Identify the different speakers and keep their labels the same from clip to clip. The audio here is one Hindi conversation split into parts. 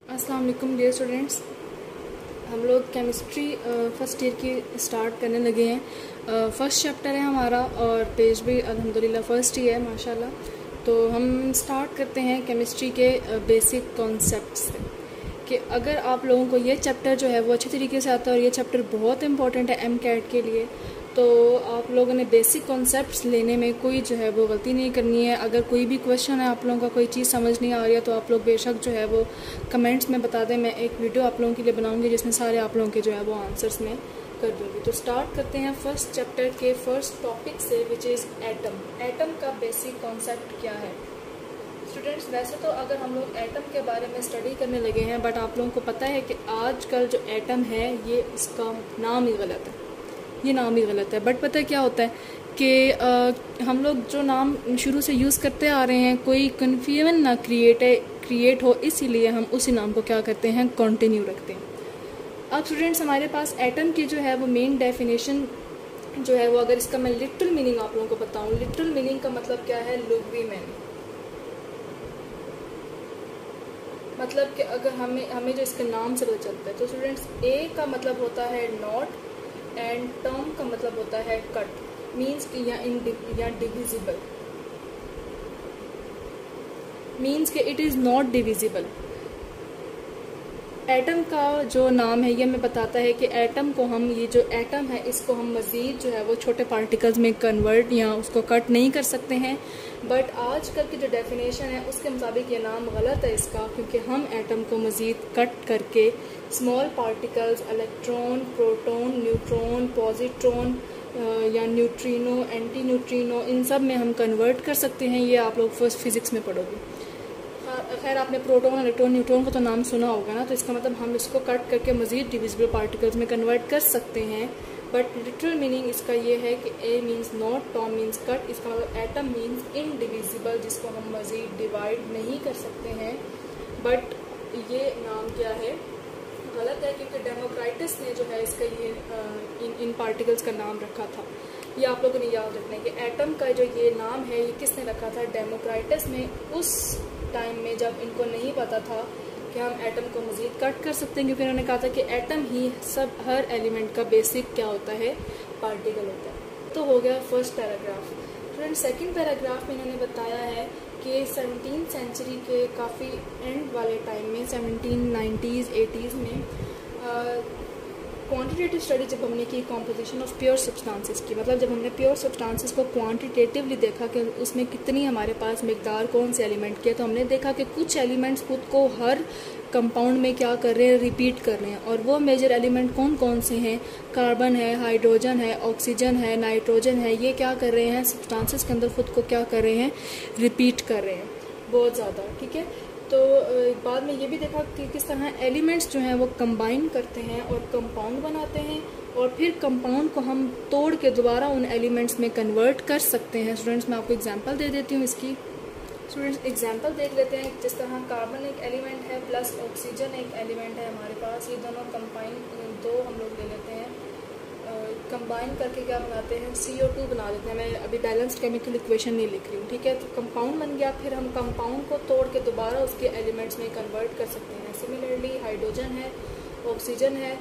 Speaker 1: अस्सलाम वालेकुम डियर स्टूडेंट्स। हम लोग केमिस्ट्री फ़र्स्ट ईयर की स्टार्ट करने लगे हैं। फ़र्स्ट चैप्टर है हमारा और पेज भी अल्हम्दुलिल्लाह फ़र्स्ट ही है माशाल्लाह। तो हम स्टार्ट करते हैं केमिस्ट्री के बेसिक कॉन्सेप्ट से कि अगर आप लोगों को ये चैप्टर जो है वो अच्छे तरीके से आता है और ये चैप्टर बहुत इंपॉर्टेंट है एमकैट के लिए, तो आप लोगों ने बेसिक कॉन्सेप्ट्स लेने में कोई जो है वो गलती नहीं करनी है। अगर कोई भी क्वेश्चन है, आप लोगों का कोई चीज़ समझ नहीं आ रही है, तो आप लोग बेशक जो है वो कमेंट्स में बता दें। मैं एक वीडियो आप लोगों के लिए बनाऊंगी जिसमें सारे आप लोगों के जो है वो आंसर्स में कर दूँगी। तो स्टार्ट करते हैं फर्स्ट चैप्टर के फर्स्ट टॉपिक से, विच इज़ एटम। एटम का बेसिक कॉन्सेप्ट क्या है स्टूडेंट्स? वैसे तो अगर हम लोग एटम के बारे में स्टडी करने लगे हैं, बट आप लोगों को पता है कि आजकल जो एटम है ये इसका नाम ही गलत है, ये नाम ही गलत है। बट पता है क्या होता है कि हम लोग जो नाम शुरू से यूज़ करते आ रहे हैं, कोई कन्फ्यूजन ना क्रिएट हो, इसीलिए हम उसी नाम को क्या करते हैं, कंटिन्यू रखते हैं। अब स्टूडेंट्स हमारे पास एटम की जो है वो मेन डेफिनेशन जो है वो, अगर इसका मैं लिटरल मीनिंग आप लोगों को बताऊं, लिटरल मीनिंग का मतलब क्या है, लुगवीमेन। मतलब कि अगर हमें जो इसके नाम से पता चलता है, तो स्टूडेंट्स ए का मतलब होता है नॉट एंड टर्म का मतलब होता है कट, मीन्स कि या डिविजिबल, मीन्स कि it is not divisible. Atom का जो नाम है ये हमें बताता है कि एटम को हम, ये जो एटम है इसको हम मज़ीद जो है वो छोटे पार्टिकल्स में कन्वर्ट या उसको कट नहीं कर सकते हैं। बट आजकल की जो डेफिनेशन है उसके मुताबिक ये नाम गलत है इसका, क्योंकि हम एटम को मज़ीद कट करके small particles, electron, proton, neutron, positron या न्यूट्रिनो, एंटी न्यूट्रिनो, इन सब में हम कन्वर्ट कर सकते हैं। ये आप लोग फर्स्ट फिज़िक्स में पढ़ोगे। खैर आपने प्रोटॉन, इलेक्ट्रॉन, न्यूट्रॉन को तो नाम सुना होगा ना, तो इसका मतलब हम इसको कट करके मज़ीद डिविजिबल पार्टिकल्स में कन्वर्ट कर सकते हैं। बट लिटरल मीनिंग इसका ये है कि A means not, tom means cut, इसका मतलब एटम मीन्स इनडिविजिबल, जिसको हम मज़ीद डिवाइड नहीं कर सकते हैं। बट ये नाम क्या है, गलत है, क्योंकि डेमोक्राइटस ने जो है इसका ये इन पार्टिकल्स का नाम रखा था। ये आप लोगों ने याद रखना है कि एटम का जो ये नाम है ये किसने रखा था, डेमोक्राइटस ने। उस टाइम में जब इनको नहीं पता था कि हम एटम को मज़ीद कट कर सकते हैं, क्योंकि उन्होंने कहा था कि एटम ही सब, हर एलिमेंट का बेसिक क्या होता है, पार्टिकल होता है। तो हो गया first paragraph. Friend second paragraph में इन्होंने बताया है कि 17वीं सेंचुरी के काफ़ी एंड वाले टाइम में, 1790s 80s में क्वांटिटेटिव स्टडी जब हमने की कॉम्पोजिशन ऑफ प्योर सब्सटेंसेस की, मतलब जब हमने प्योर सब्सटेंसेस को क्वांटिटेटिवली देखा कि उसमें कितनी हमारे पास मिकदार कौन से एलिमेंट की है, तो हमने देखा कि कुछ एलिमेंट्स खुद को हर कंपाउंड में क्या कर रहे हैं, रिपीट कर रहे हैं। और वो मेजर एलिमेंट कौन कौन से हैं, कार्बन है, हाइड्रोजन है, ऑक्सीजन है, नाइट्रोजन है, ये क्या कर रहे हैं, सब्सटेंसेस के अंदर खुद को क्या कर रहे हैं, रिपीट कर रहे हैं बहुत ज़्यादा। ठीक है, तो बाद में ये भी देखा कि किस तरह एलिमेंट्स जो हैं वो कंबाइन करते हैं और कंपाउंड बनाते हैं, और फिर कंपाउंड को हम तोड़ के दोबारा उन एलिमेंट्स में कन्वर्ट कर सकते हैं। स्टूडेंट्स मैं आपको एग्जांपल दे देती हूँ इसकी। स्टूडेंट्स एग्जांपल देख लेते हैं। जिस तरह कार्बन एक एलिमेंट है प्लस ऑक्सीजन एक एलिमेंट है हमारे पास, ये दोनों कंबाइन, दो हम लोग ले लेते हैं, कंबाइन करके क्या बनाते हैं, CO2 बना देते हैं। मैं अभी बैलेंस्ड केमिकल इक्वेशन नहीं लिख रही हूँ, ठीक है। तो कंपाउंड बन गया, फिर हम कंपाउंड को तोड़ के दोबारा उसके एलिमेंट्स में कन्वर्ट कर सकते हैं। सिमिलरली हाइड्रोजन है, ऑक्सीजन है,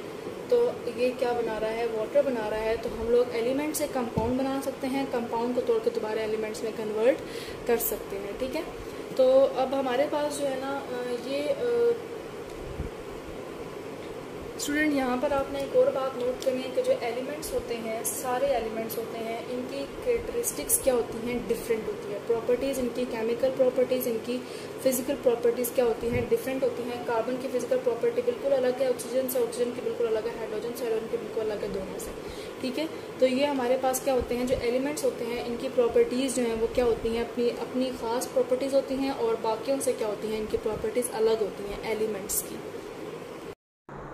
Speaker 1: तो ये क्या बना रहा है, वाटर बना रहा है। तो हम लोग एलिमेंट से कंपाउंड बना सकते हैं, कंपाउंड को तोड़ के दोबारा एलिमेंट्स में कन्वर्ट कर सकते हैं। ठीक है, तो अब हमारे पास जो है ना ये स्टूडेंट यहाँ पर आपने एक और बात नोट करनी है कि जो एलिमेंट्स होते हैं, सारे एलिमेंट्स होते हैं, इनकी कैरेक्टरिस्टिक्स क्या होती हैं, डिफरेंट होती है। प्रॉपर्टीज़, इनकी केमिकल प्रॉपर्टीज़, इनकी फिजिकल प्रॉपर्टीज़ क्या होती हैं, डिफरेंट होती हैं। कार्बन की फिजिकल प्रॉपर्टी बिल्कुल अलग है ऑक्सीजन से, ऑक्सीजन की बिल्कुल अलग है हाइड्रोजन से, हाइड्रोजन की बिल्कुल अलग है दोनों से। ठीक है, तो ये हमारे पास क्या होते हैं, जो एलिमेंट्स होते हैं इनकी प्रॉपर्टीज़ जो हैं वो क्या होती हैं, अपनी अपनी ख़ास प्रॉपर्टीज़ होती हैं, और बाकियों से क्या होती हैं, इनकी प्रॉपर्टीज़ अलग होती हैं एलिमेंट्स की।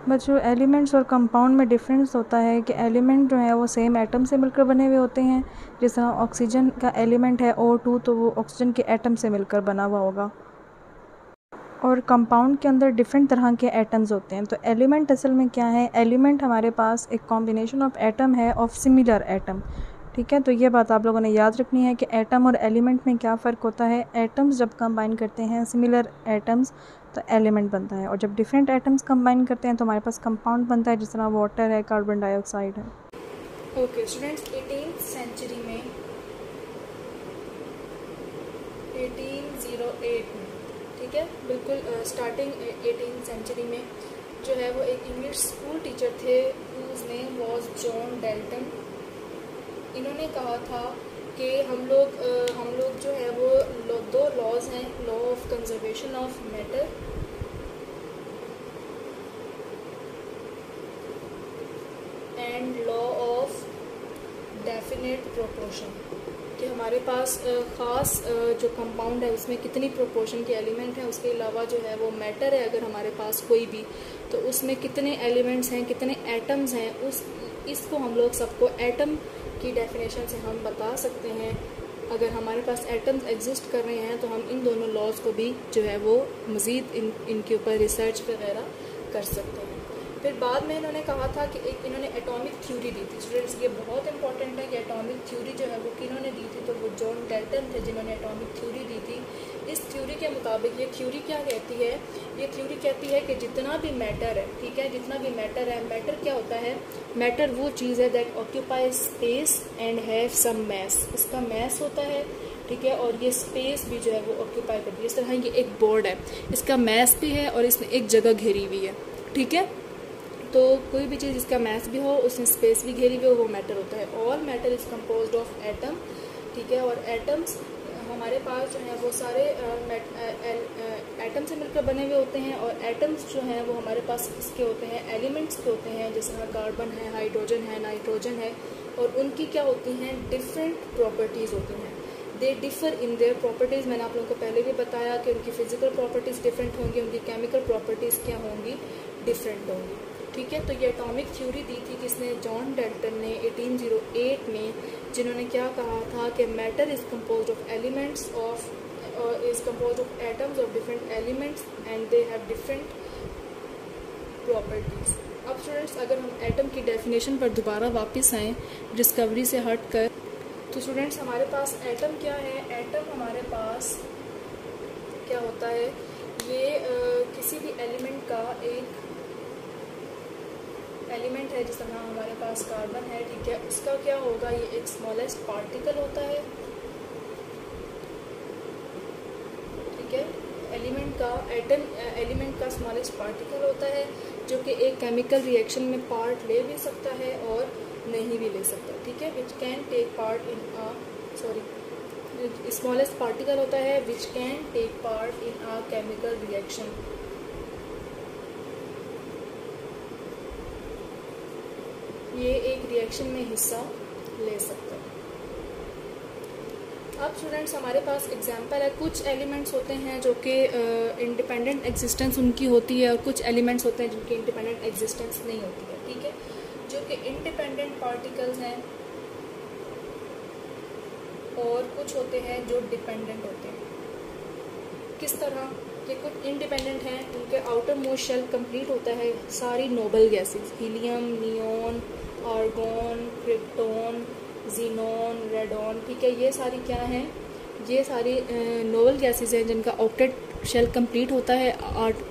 Speaker 2: बच्चों एलिमेंट्स और कंपाउंड में डिफरेंस होता है कि एलिमेंट जो है वो सेम एटम से मिलकर बने हुए होते हैं। जिस तरह ऑक्सीजन का एलिमेंट है O2, तो वो ऑक्सीजन के एटम से मिलकर बना हुआ होगा। और कंपाउंड के अंदर डिफरेंट तरह के एटम्स होते हैं। तो एलिमेंट असल में क्या है, एलिमेंट हमारे पास एक कॉम्बिनेशन ऑफ एटम है, ऑफ सिमिलर एटम। ठीक है, तो ये बात आप लोगों ने याद रखनी है कि एटम और एलिमेंट में क्या फ़र्क होता है। एटम्स जब कंबाइन करते हैं सिमिलर एटम्स तो एलिमेंट बनता है, और जब डिफरेंट एटम्स कंबाइन करते हैं तो हमारे पास कंपाउंड बनता है, जिस तरह वाटर है, कार्बन डाइऑक्साइड है।
Speaker 1: ओके स्टूडेंट्स, 18th सेंचुरी में 1808 में, ठीक है, बिल्कुल स्टार्टिंग 18th सेंचुरी में जो है वो एक इंग्लिश स्कूल टीचर थे, whose name was John Dalton. इन्होंने कहा था कि हम लोग जो है वो दो लॉज हैं, law of conservation of matter and law of definite proportion, कि हमारे पास ख़ास जो कंपाउंड है उसमें कितनी प्रोपोर्शन के एलिमेंट हैं, उसके अलावा जो है वो मैटर है अगर हमारे पास कोई भी, तो उसमें कितने एलिमेंट्स हैं, कितने एटम्स हैं, इसको हम लोग सबको एटम की डेफिनेशन से हम बता सकते हैं। अगर हमारे पास एटम्स एग्जिस्ट कर रहे हैं तो हम इन दोनों लॉज को भी जो है वो मज़ीद इनके ऊपर रिसर्च वगैरह कर सकते हैं। फिर बाद में इन्होंने कहा था कि एक इन्होंने एटॉमिक थ्योरी दी थी। स्टूडेंट्स ये बहुत इंपॉर्टेंट है कि एटॉमिक थ्योरी जो है वो किन्होंने दी थी, तो वो जॉन डेल्टन थे जिन्होंने एटॉमिक थ्योरी दी थी। इस थ्योरी के मुताबिक ये थ्योरी क्या कहती है, ये थ्योरी कहती है कि जितना भी मैटर है, ठीक है, जितना भी मैटर है, मैटर क्या होता है, मैटर वो चीज़ है that occupy space and have some mass, इसका मैस होता है, ठीक है, और ये स्पेस भी जो है वो ऑक्यूपाई करती है। इस तरह ये एक बोर्ड है, इसका मैस भी है और इसने एक जगह घेरी हुई है, ठीक है, तो कोई भी चीज़ जिसका मैस भी हो, उसमें स्पेस भी घेरी हुई हो, वो मैटर होता है। All matter is composed of atom, ठीक है, और एटम्स हमारे पास जो है वो सारे एटम से मिलकर बने हुए होते हैं, और एटम्स जो हैं वो हमारे पास इसके होते हैं, एलिमेंट्स के होते हैं, जैसे कार्बन है, हाइड्रोजन है, नाइट्रोजन है, और उनकी क्या होती हैं, डिफरेंट प्रॉपर्टीज़ होती हैं। They differ in their properties, मैंने आप लोगों को पहले भी बताया कि उनकी फिजिकल प्रॉपर्टीज़ डिफरेंट होंगी, उनकी केमिकल प्रॉपर्टीज़ क्या होंगी, डिफरेंट होंगी, ठीक है। तो ये एटॉमिक थ्योरी दी थी किसने, जॉन डेल्टन ने 1808 में, जिन्होंने क्या कहा था कि matter is composed of elements of is composed of atoms of different elements and they have different properties. अब स्टूडेंट्स अगर हम एटम की डेफिनेशन पर दोबारा वापस आएँ डिस्कवरी से हट कर, तो स्टूडेंट्स हमारे पास एटम क्या है, एटम हमारे पास क्या होता है, ये किसी भी एलिमेंट का एक एलिमेंट है, जिस तरह हमारे पास कार्बन है, ठीक है, उसका क्या होगा, ये एक स्मॉलेस्ट पार्टिकल होता है, ठीक है, एलिमेंट का स्मॉलेस्ट पार्टिकल होता है, जो कि एक केमिकल रिएक्शन में पार्ट ले भी सकता है और नहीं भी ले सकता, ठीक है, which can take part in smallest particle होता है which can take part in a chemical reaction. ये एक रिएक्शन में हिस्सा ले सकता है। अब स्टूडेंट्स हमारे पास एग्जांपल है, कुछ एलिमेंट्स होते हैं जो कि इंडिपेंडेंट एग्जिस्टेंस उनकी होती है, और कुछ एलिमेंट्स होते हैं जिनकी इंडिपेंडेंट एग्जिस्टेंस नहीं होती है, ठीक है, जो कि इंडिपेंडेंट पार्टिकल्स हैं, और कुछ होते हैं जो डिपेंडेंट होते हैं। किस तरह कि कुछ इंडिपेंडेंट हैं, उनके आउटर मोस्ट शेल कंप्लीट होता है सारी noble gases, helium, neon, argon, krypton, xenon, radon, ठीक है, ये सारी क्या हैं, ये सारी नोबल गैसेस हैं जिनका ऑक्टेट शेल कंप्लीट होता है,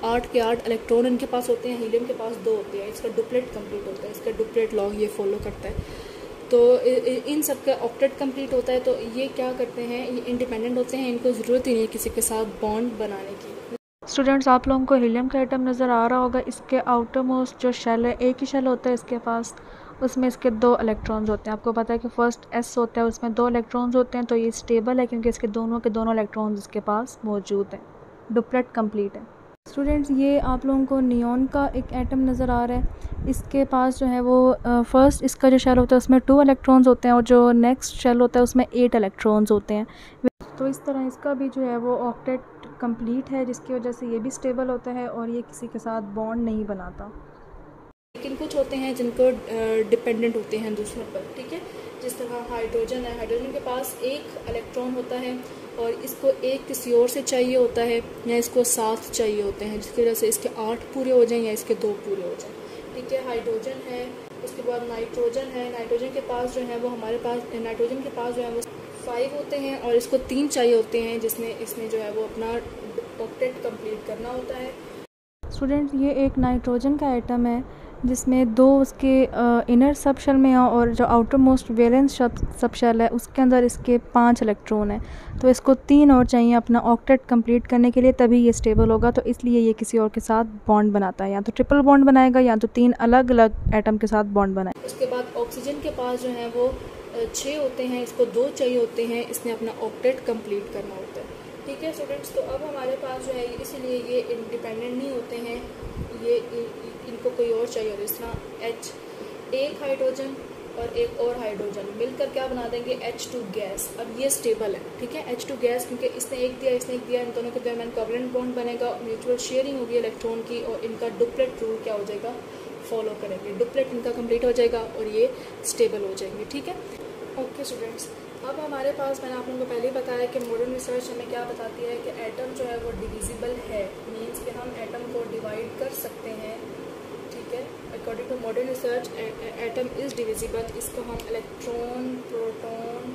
Speaker 1: 8 के 8 इलेक्ट्रॉन इनके पास होते हैं, हीलियम के पास 2 होते हैं, इसका डुप्लेट कंप्लीट होता है, इसका डुप्लेट लॉ ये फॉलो करता है। तो इन सब का ऑक्टेट कंप्लीट होता है, तो ये क्या करते हैं, ये इंडिपेंडेंट होते हैं, इनको ज़रूरत ही नहीं किसी के साथ बॉन्ड बनाने की।
Speaker 2: स्टूडेंट्स आप लोगों को हीलियम का एटम नज़र आ रहा होगा, इसके आउटर मोस्ट जो शेल है, एक ही शेल होता है इसके पास, उसमें इसके 2 इलेक्ट्रॉन्स होते हैं। आपको पता है कि फर्स्ट एस होता है, उसमें 2 इलेक्ट्रॉन्स होते हैं, तो ये स्टेबल है क्योंकि इसके दोनों के दोनों इलेक्ट्रॉन्स इसके पास मौजूद हैं, डुप्लेट कंप्लीट है। स्टूडेंट्स ये आप लोगों को नियॉन का एक एटम नज़र आ रहा है, इसके पास जो है वो फर्स्ट इसका जो शेल होता है उसमें 2 इलेक्ट्रॉन्स होते हैं, और जो नेक्स्ट शेल होता है उसमें 8 इलेक्ट्रॉन्स होते हैं। तो इस तरह इसका भी जो है वो ऑक्टेट कंप्लीट है, जिसकी वजह से ये भी स्टेबल होता है और ये किसी के साथ बॉन्ड नहीं बनाता।
Speaker 1: लेकिन कुछ होते हैं जिनको डिपेंडेंट होते हैं दूसरों पर, ठीक है, जिस तरह हाइड्रोजन है, हाइड्रोजन के पास 1 इलेक्ट्रॉन होता है और इसको 1 किसी और से चाहिए होता है, या इसको 7 चाहिए होते हैं, जिसकी वजह से इसके 8 पूरे हो जाएं या इसके 2 पूरे हो जाएं, ठीक है। हाइड्रोजन है, उसके बाद नाइट्रोजन है, नाइट्रोजन के पास जो है वो हमारे पास नाइट्रोजन के पास जो है वो 5 होते हैं और इसको 3 चाहिए होते हैं, जिसमें इसने जो है वो अपना ऑक्टेट कंप्लीट करना होता है।
Speaker 2: स्टूडेंट ये एक नाइट्रोजन का एटम है जिसमें 2 उसके इनर सब शेल में हैं और जो outermost valence sub shell है उसके अंदर इसके 5 इलेक्ट्रॉन हैं। तो इसको 3 और चाहिए अपना ऑक्टेट कंप्लीट करने के लिए, तभी ये स्टेबल होगा। तो इसलिए ये किसी और के साथ बॉन्ड बनाता है, या तो ट्रिपल बॉन्ड बनाएगा या तो 3 अलग अलग एटम के साथ बॉन्ड बनाएगा।
Speaker 1: उसके बाद ऑक्सीजन के पास जो है वो 6 होते हैं, इसको 2 चाहिए होते हैं, इसने अपना ऑक्टेट कंप्लीट करना होता है। ठीक है स्टूडेंट्स, तो अब हमारे पास जो है इसीलिए ये इंडिपेंडेंट नहीं होते हैं, ये इनको कोई और चाहिए होता है। इस तरह एक हाइड्रोजन और एक और हाइड्रोजन मिलकर क्या बना देंगे, H2 गैस। अब ये स्टेबल है, ठीक है, H2 गैस, क्योंकि इसने एक दिया इसने एक दिया, इन दोनों के दरमियान कोवलेंट बॉन्ड बनेगा, म्यूचुअल शेयरिंग होगी इलेक्ट्रॉन की, और इनका डुप्लेट रूल क्या हो जाएगा, फॉलो करेंगे। डुप्लेट इनका कंप्लीट हो जाएगा और ये स्टेबल हो जाएंगे। ठीक है, ओके स्टूडेंट्स, अब हमारे पास मैंने आप लोगों को पहले ही बताया कि मॉडर्न रिसर्च हमें क्या बताती है कि एटम जो है वो डिविजिबल है, मीन्स कि हम एटम को डिवाइड कर सकते हैं। ठीक है, according to modern research atom is divisible. इसको हम इलेक्ट्रॉन, प्रोटॉन,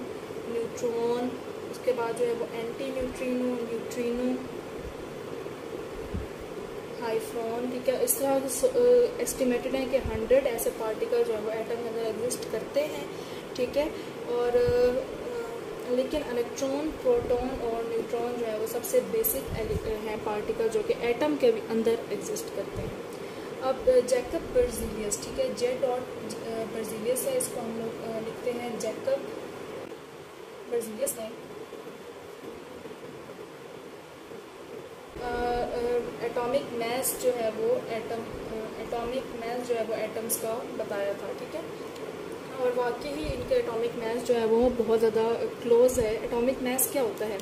Speaker 1: न्यूट्रॉन, उसके बाद जो है वो एंटी न्यूट्रिनो, न्यूट्रिनो, हाइफ्रॉन, ठीक है, इस तरह एस्टिमेटेड है कि 100 ऐसे पार्टिकल जो है वो एटम के अंदर एग्जिस्ट करते हैं। ठीक है, और लेकिन इलेक्ट्रॉन, प्रोटॉन और न्यूट्रॉन जो है वो सबसे बेसिक हैं पार्टिकल जो कि एटम के भी अंदर एग्जिस्ट करते हैं। अब जैकब बर्जीलियस, ठीक है, J.Berzelius है, इसको हम लोग लिखते हैं जैकब बर्जीलियस ने एटॉमिक मास जो है वो एटम्स का बताया था। ठीक है, और वाकई ही इनके एटॉमिक मास जो है वो बहुत ज़्यादा क्लोज है। एटॉमिक मास क्या होता है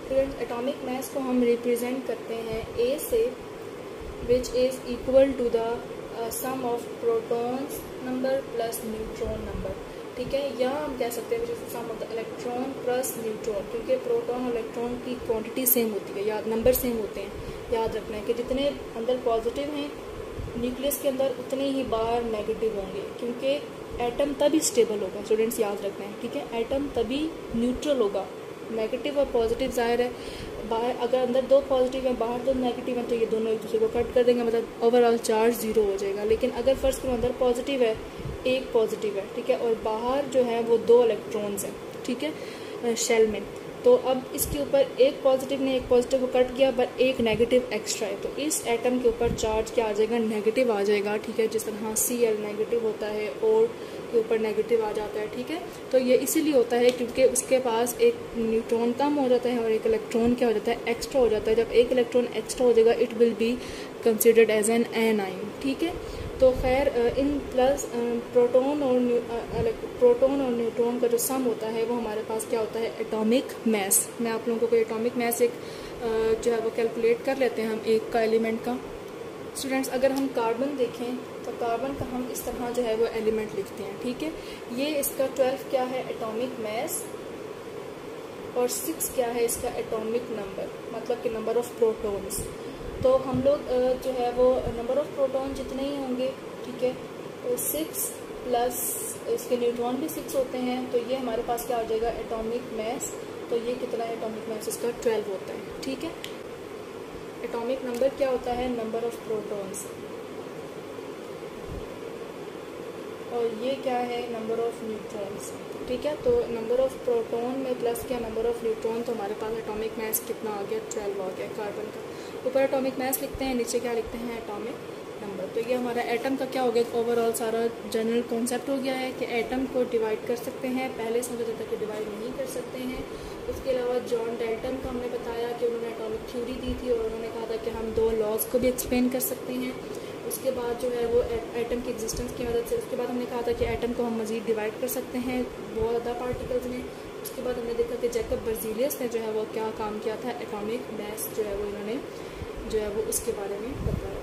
Speaker 1: फ्रेंड्स? एटॉमिक मास को हम रिप्रेजेंट करते हैं A से, which is equal to the sum of protons number plus neutron number. ठीक है, या हम कह सकते हैं which is sum of the electron plus neutron, क्योंकि प्रोटॉन और इलेक्ट्रॉन की क्वांटिटी सेम होती है, याद नंबर सेम होते हैं। याद रखना है कि जितने अंदर पॉजिटिव हैं न्यूक्लियस के अंदर, उतने ही बाहर नेगेटिव होंगे, क्योंकि एटम तभी स्टेबल होगा। स्टूडेंट्स याद रखना है, ठीक है, एटम तभी न्यूट्रल होगा। नेगेटिव और पॉजिटिव जाहिर है, बाहर अगर अंदर 2 पॉजिटिव हैं बाहर 2 नेगेटिव हैं तो ये दोनों एक दूसरे को कट कर देंगे, मतलब ओवरऑल चार्ज 0 हो जाएगा। लेकिन अगर फर्स्ट करो अंदर पॉजिटिव है, 1 पॉजिटिव है, ठीक है, और बाहर जो है वो 2 इलेक्ट्रॉन्स हैं, ठीक है, शेल में, तो अब इसके ऊपर 1 पॉजिटिव ने 1 पॉजिटिव को कट किया, पर 1 नेगेटिव एक्स्ट्रा है, तो इस एटम के ऊपर चार्ज क्या आ जाएगा, नेगेटिव आ जाएगा। ठीक है, जिस तरह Cl नेगेटिव होता है और के ऊपर नेगेटिव आ जाता है। ठीक है, तो ये इसीलिए होता है क्योंकि उसके पास एक न्यूट्रॉन कम हो जाता है और एक इलेक्ट्रॉन क्या हो जाता है, एक्स्ट्रा हो जाता है। जब एक इलेक्ट्रॉन एक्स्ट्रा हो जाएगा it will be considered as an anion. ठीक है, तो खैर इन प्लस प्रोटॉन और न्यूट्रॉन का जो सम होता है वो हमारे पास क्या होता है, एटॉमिक मास। मैं आप लोगों को एटॉमिक मास एक जो है वो कैलकुलेट कर लेते हैं हम एक का एलिमेंट का। स्टूडेंट्स अगर हम कार्बन देखें तो कार्बन का हम इस तरह जो है वो एलिमेंट लिखते हैं। ठीक है, ये इसका 12 क्या है एटॉमिक मास, और 6 क्या है इसका एटॉमिक नंबर, मतलब कि नंबर ऑफ प्रोटॉन्स। तो हम लोग जो है वो नंबर ऑफ प्रोटॉन जितने ही होंगे, ठीक है, तो 6 प्लस इसके न्यूट्रॉन भी 6 होते हैं, तो ये हमारे पास क्या हो जाएगा एटॉमिक मास। तो ये कितना है एटॉमिक मास इसका 12 होता है। ठीक है, एटॉमिक नंबर क्या होता है, नंबर ऑफ प्रोटॉन्स, और ये क्या है नंबर ऑफ न्यूट्रॉन्स। ठीक है, तो नंबर ऑफ प्रोटॉन में प्लस क्या नंबर ऑफ न्यूट्रॉन, तो हमारे पास एटॉमिक मास कितना आ गया, 12 आ गया कार्बन का। ऊपर एटॉमिक मास लिखते हैं, नीचे क्या लिखते हैं एटॉमिक नंबर। तो ये हमारा एटम का क्या हो गया, ओवरऑल सारा जनरल कॉन्सेप्ट हो गया है कि एटम को डिवाइड कर सकते हैं। पहले समझा जाता है कि डिवाइड नहीं कर सकते हैं। उसके अलावा जॉन डेल्टन को हमने बताया कि उन्होंने एटॉमिक थ्योरी दी थी और उन्होंने कहा था कि हम 2 लॉज को भी एक्सप्लेन कर सकते हैं। उसके बाद जो है वो एटम की एग्जिस्टेंस की मदद से, उसके बाद हमने कहा था कि एटम को हम मज़ीद डिवाइड कर सकते हैं बहुत ज़्यादा पार्टिकल्स में। उसके बाद हमने देखा कि जैकब बर्जीलियस ने जो है वो क्या काम किया था, एटॉमिक मास जो है वो इन्होंने जो है वो उसके बारे में बताया।